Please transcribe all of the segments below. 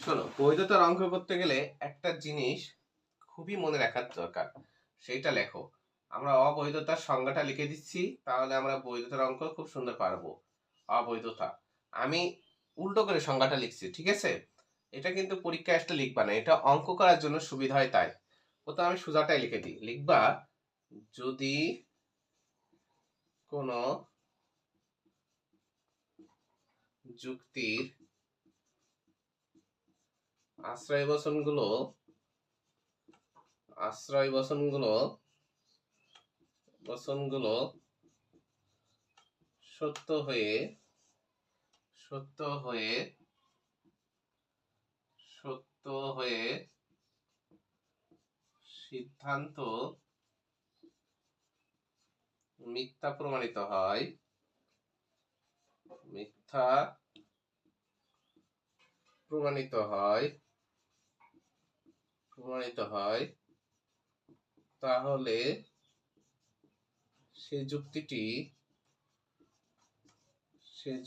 শোনো, বৈধতার অঙ্ক করতে গেলে একটা জিনিস খুবই মনে রাখার দরকার, সেইটা লেখো। আমরা অবৈধতার সংজ্ঞাটা লিখে দিচ্ছি, তাহলে আমরা বৈধতার অঙ্ক খুব সুন্দর পারবো। অবৈধতা, আমি উল্টো করে সংজ্ঞাটা লিখছি, ঠিক আছে? এটা কিন্তু পরীক্ষায় আসলে লিখবা না, এটা অঙ্ক করার জন্য সুবিধা হয় তাই। প্রথমে আমি সোজাটাই লিখে দিই, লিখবা যদি কোনো যুক্তির আশ্রয় বচনগুলো সত্য হয়ে সিদ্ধান্ত মিথ্যা প্রমাণিত হয় তাহলে সে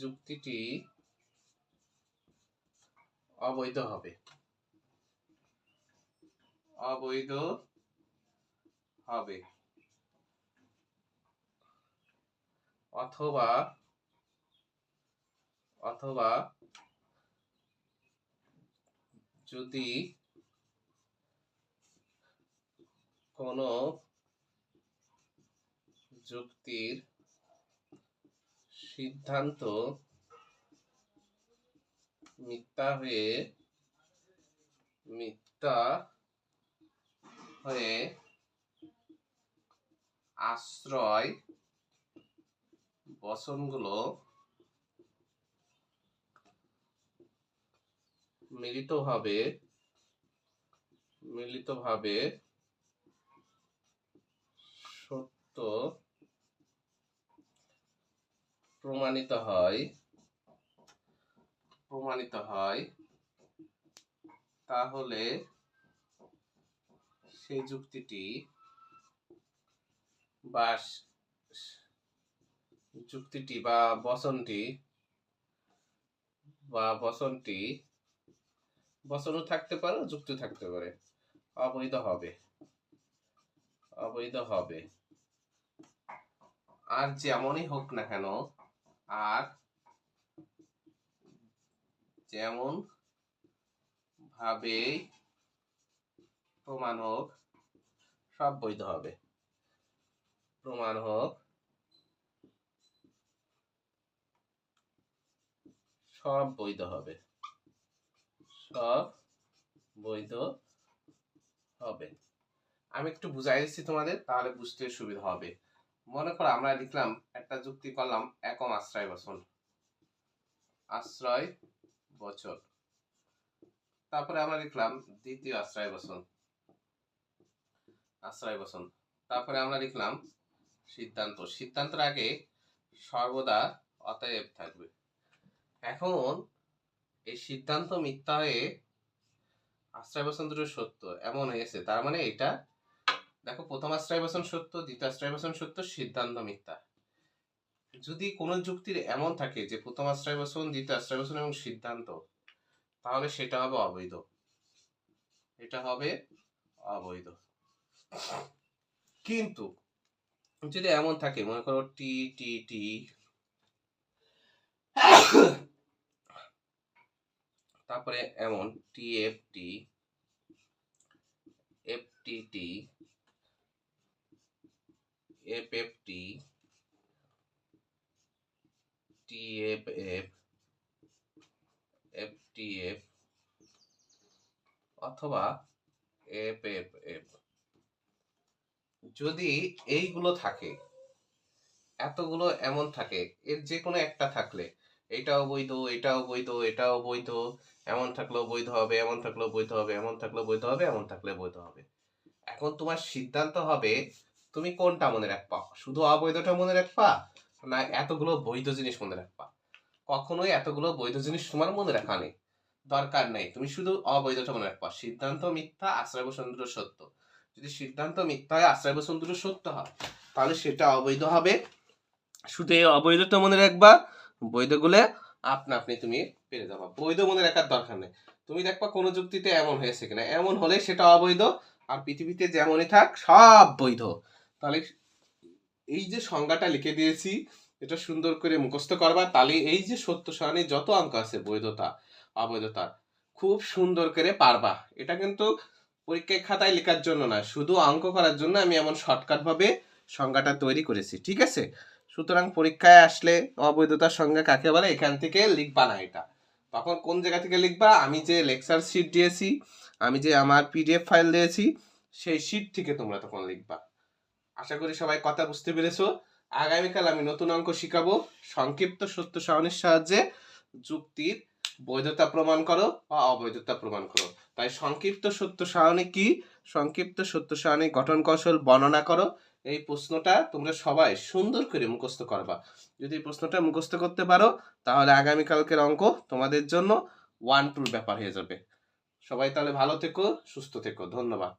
যুক্তিটি অবৈধ হবে। অথবা যদি কোনো যুক্তির সিদ্ধান্ত মিথ্যা হয়ে আশ্রয় বচনগুলো মিলিতভাবে সত্য প্রমাণিত হয় তাহলে সেই যুক্তিটি বা বচনও থাকতে পারে, যুক্তি থাকতে পারে, অবৈধ হবে। আর যেমনই হোক না কেন, যেমন ভাবে প্রমাণ হোক, সব বৈধ হবে। সব বৈধ হবে। আমি একটু বুঝাই দিচ্ছি তোমাদের, তাহলে বুঝতে সুবিধা হবে। মনে করো আমরা লিখলাম, একটা যুক্তি করলাম একম আশ্রয় বচন, তারপরে আমরা লিখলাম দ্বিতীয় আশ্রয় বচন, তারপরে আমরা লিখলাম সিদ্ধান্তের আগে সর্বদা অতএব থাকবে। এখন এই সিদ্ধান্ত মিথ্যা হয়ে আশ্রয় বচন দুটো সত্য এমন হয়েছে, তার মানে এটা দেখো, প্রথম আশ্রয় বচন সত্য, দ্বিতীয় আশ্রয় বচন সত্য, সিদ্ধান্ত মিথ্যা। যদি কোনো যুক্তির এমন থাকে যে প্রথম আশ্রয় বচন, দ্বিতীয় আশ্রয় বচন এবং সিদ্ধান্ত, তাহলে সেটা হবে অবৈধ। কিন্তু যদি এমন থাকে, মনে করো টি টি টি, তারপরে এমন T F T, F T T, F F T, T F F, F T F, অথবা এফ এফ এফ, যদি এইগুলো থাকে, এতগুলো এমন থাকে, এর যে কোনো একটা থাকলে, এটাও বৈধ, এটাও বৈধ, এটাও বৈধ, এমন থাকলেও বৈধ হবে, এমন থাকলেও বৈধ হবে, এমন থাকলেও বৈধ হবে, এমন থাকলে বৈধ হবে। এখন তোমার সিদ্ধান্ত হবে তুমি কোনটা মনে রাখবা, শুধু অবৈধটা মনে রাখবা না এতগুলো বৈধ জিনিস মনে রাখবা। কখনোই এতগুলো বৈধ জিনিস তোমার মনে রাখা নেই, দরকার নেই। তুমি শুধু অবৈধটা মনে রাখবা। সিদ্ধান্ত মিথ্যা, আশ্রয় বচন দুটো সত্য। যদি সিদ্ধান্ত মিথ্যা হয়, আশ্রয় বচন দুটো সত্য হয়, তাহলে সেটা অবৈধ হবে। শুধু এই অবৈধটা মনে রাখবা, বৈধগুলো আপনা আপনি তুমি পেরে যাবা। বৈধ মনে রাখার দরকার নেই। তুমি দেখবা কোনো যুক্তিতে এমন হয়েছে কিনা, এমন হলে সেটা অবৈধ। আর পৃথিবীতে যেমনই থাক সব বৈধ। তাহলে এই যে সংজ্ঞাটা লিখে দিয়েছি, এটা সুন্দর করে মুখস্থ করবা, তাহলে এই যে সত্য সারণী যত অঙ্ক আছে বৈধতা অবৈধতা খুব সুন্দর করে পারবা। এটা কিন্তু পরীক্ষায় খাতায় লেখার জন্য না, শুধু অঙ্ক করার জন্য আমি এমন শর্টকাট ভাবে সংজ্ঞাটা তৈরি করেছি, ঠিক আছে? সুতরাং পরীক্ষায় আসলে অবৈধতার সংজ্ঞা কাকে বলে এখান থেকে লিখবা না। এটা তখন কোন জায়গা থেকে লিখবা, আমি যে লেকচার শিট দিয়েছি, আমি যে আমার পিডিএফ ফাইল দিয়েছি, সেই শিট থেকে তোমরা তখন লিখবা। আশা করি সবাই কথা বুঝতে পেরেছো। আগামীকাল আমি নতুন অঙ্ক শিখাবো, সংক্ষিপ্ত সত্য সারণীর সাহায্যে যুক্তির বৈধতা প্রমাণ করো বা অবৈধতা প্রমাণ করো। তাই সংক্ষিপ্ত সত্য সারণী কি, সংক্ষিপ্ত সত্য সারণী গঠন কৌশল বর্ণনা করো, এই প্রশ্নটা তোমরা সবাই সুন্দর করে মুখস্থ করবা। যদি প্রশ্নটা মুখস্থ করতে পারো তাহলে আগামীকালকের অঙ্ক তোমাদের জন্য 1-2 ব্যাপার হয়ে যাবে। সবাই তাহলে ভালো থেকো, সুস্থ থেকো, ধন্যবাদ।